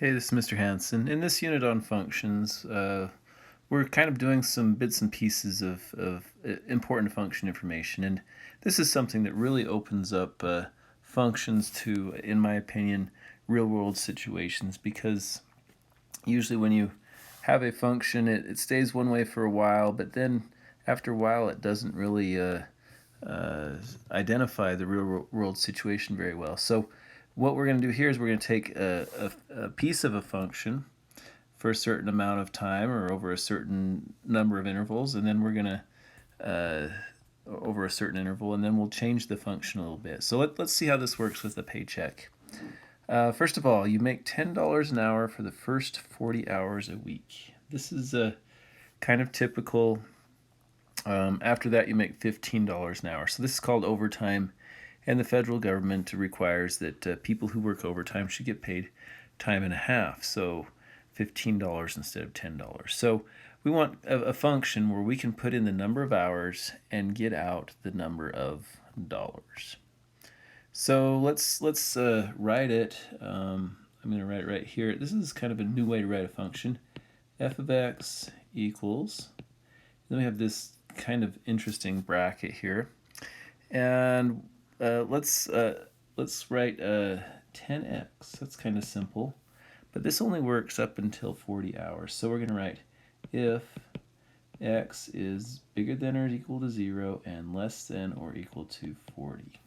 Hey, this is Mr. Hansen. In this unit on functions, we're kind of doing some bits and pieces of important function information, and this is something that really opens up functions to, in my opinion, real-world situations, because usually when you have a function, it stays one way for a while, but then after a while it doesn't really identify the real-world situation very well. So what we're going to do here is we're going to take a piece of a function for a certain amount of time or over a certain number of intervals, and then we're going to over a certain interval, and then we'll change the function a little bit. So let's see how this works with the paycheck. First of all, you make $10 an hour for the first 40 hours a week. This is a kind of typical. After that, you make $15 an hour. So this is called overtime, and the federal government requires that people who work overtime should get paid time and a half. So $15 instead of $10. So we want a function where we can put in the number of hours and get out the number of dollars. So let's write it. I'm going to write it right here. This is kind of a new way to write a function. F of x equals. Then we have this kind of interesting bracket here, and let's write 10x. That's kind of simple, but this only works up until 40 hours. So we're going to write if x is bigger than or equal to 0 and less than or equal to 40.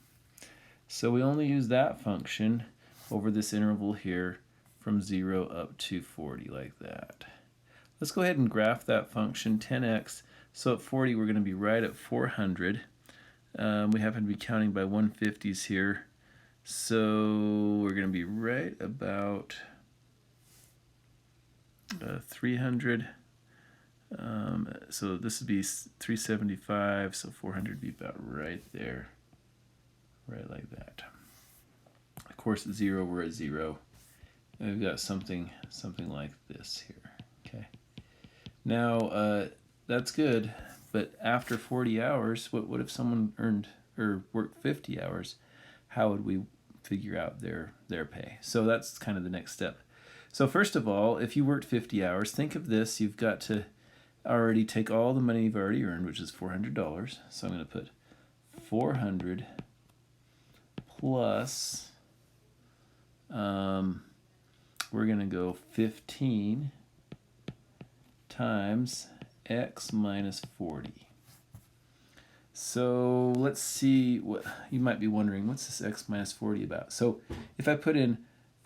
So we only use that function over this interval here from 0 up to 40, like that. Let's go ahead and graph that function, 10x. So at 40, we're going to be right at 400. We happen to be counting by 150s here. So we're going to be right about 300. So this would be 375, so 400 would be about right there. Right like that. Of course, at 0, we're at 0. And we've got something like this here. Okay. Now, that's good, but after 40 hours, what if someone earned or worked 50 hours? How would we figure out their pay? So that's kind of the next step. So first of all, if you worked 50 hours, think of this. You've got to already take all the money you've already earned, which is $400. So I'm going to put 400 plus, we're going to go 15 times x minus 40. So let's see, what you might be wondering, what's this x minus 40 about? So if I put in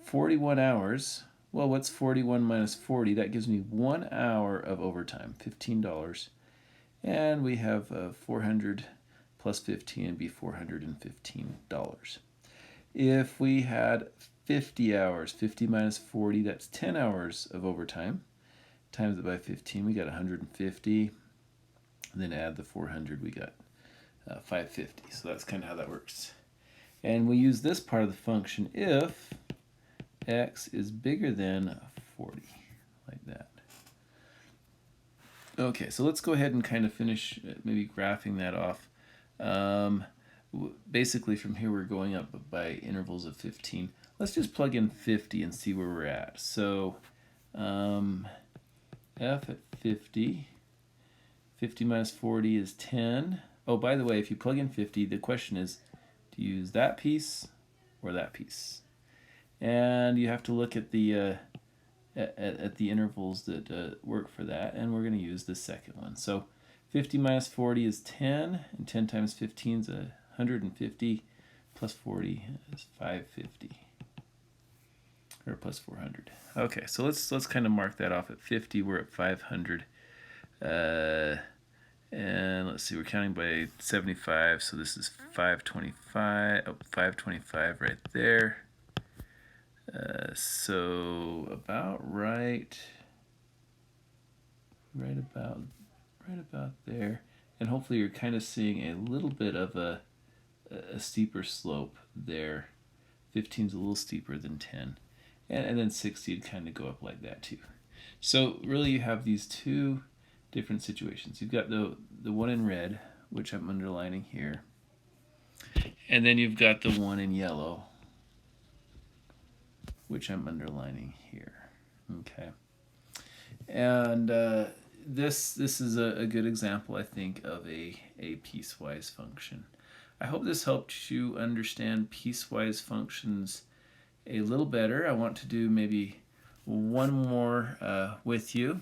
41 hours, well, what's 41 minus 40? That gives me 1 hour of overtime, $15. And we have 400 plus 15 would be $415. If we had 50 hours, 50 minus 40, that's 10 hours of overtime. Times it by 15, we got 150. And then add the 400, we got 550. So that's kind of how that works. And we use this part of the function if x is bigger than 40, like that. Okay, so let's go ahead and kind of finish maybe graphing that off. Basically from here we're going up by intervals of 15. Let's just plug in 50 and see where we're at. So f at 50, 50 minus 40 is 10. Oh, by the way, if you plug in 50, the question is, do you use that piece or that piece? And you have to look at the intervals that work for that, and we're going to use the second one. So 50 minus 40 is 10, and 10 times 15 is 150, plus 40 is 550, or plus 400. Okay, so let's kind of mark that off at 50. We're at 500. And let's see, we're counting by 75, so this is 525, 525 right there. So about right about there. And hopefully you're kind of seeing a little bit of a steeper slope there. 15 is a little steeper than 10. And then 60 would kind of go up like that too. So really you have these two different situations. You've got the one in red, which I'm underlining here, and then you've got the one in yellow, which I'm underlining here. Okay. And this is a good example, I think, of a piecewise function. I hope this helped you understand piecewise functions a little better. I want to do maybe one more with you.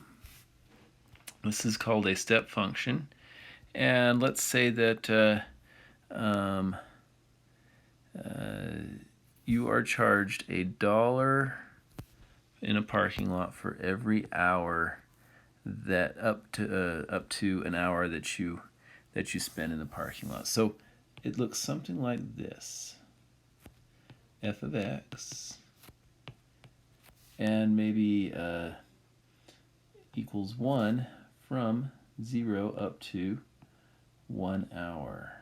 This is called a step function. And let's say that you are charged $1 in a parking lot for every hour that up to an hour that you spend in the parking lot. So it looks something like this: f of x, and maybe equals 1 from 0 up to 1 hour.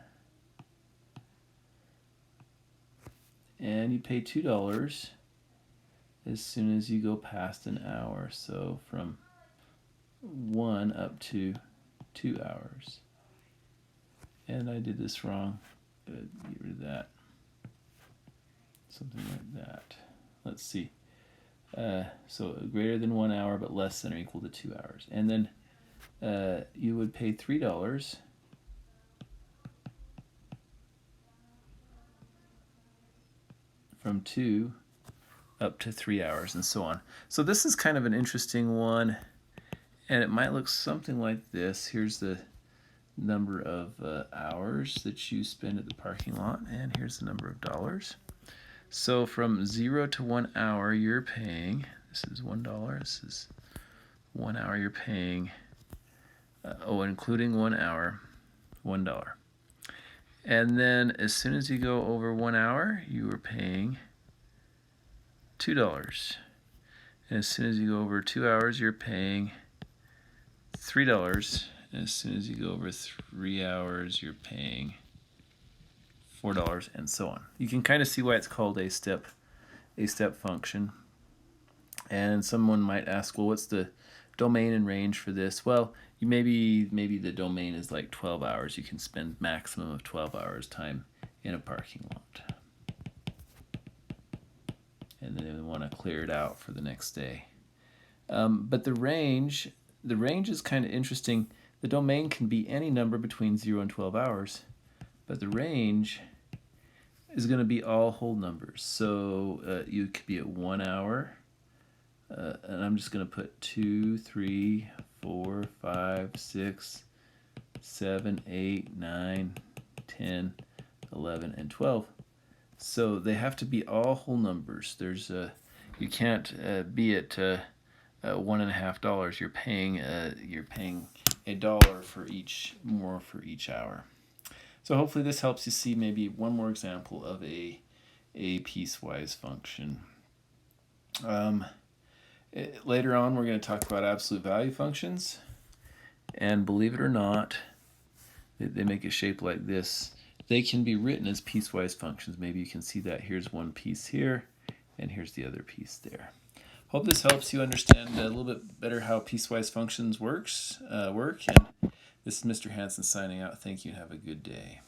And you pay $2 as soon as you go past an hour. So from 1 up to 2 hours. And I did this wrong. Good, get rid of that. Something like that. Let's see. So greater than 1 hour, but less than or equal to 2 hours. And then you would pay $3 from 2 up to 3 hours, and so on. So this is kind of an interesting one, and it might look something like this. Here's the number of hours that you spend at the parking lot, and here's the number of dollars. So from 0 to 1 hour, you're paying, this is $1, this is 1 hour, you're paying, including 1 hour, $1. And then as soon as you go over 1 hour, you are paying $2. And as soon as you go over 2 hours, you're paying $3. And as soon as you go over 3 hours, you're paying $4, and so on. You can kind of see why it's called a step function. And someone might ask, well, what's the domain and range for this? Well, you maybe the domain is like 12 hours. You can spend maximum of 12 hours time in a parking lot. And then we want to clear it out for the next day. But the range is kind of interesting. The domain can be any number between 0 and 12 hours, but the range is going to be all whole numbers. So you could be at 1 hour, and I'm just going to put 2, 3, 4, 5, 6, 7, 8, 9, 10, 11, and 12. So they have to be all whole numbers. There's you can't be at $1.50. You're paying $1 for each hour. So hopefully this helps you see maybe one more example of a piecewise function. Later on, we're going to talk about absolute value functions, and believe it or not, they make a shape like this. They can be written as piecewise functions. Maybe you can see that. Here's one piece here, and here's the other piece there. Hope this helps you understand a little bit better how piecewise functions work. And this is Mr. Hansen signing out. Thank you and have a good day.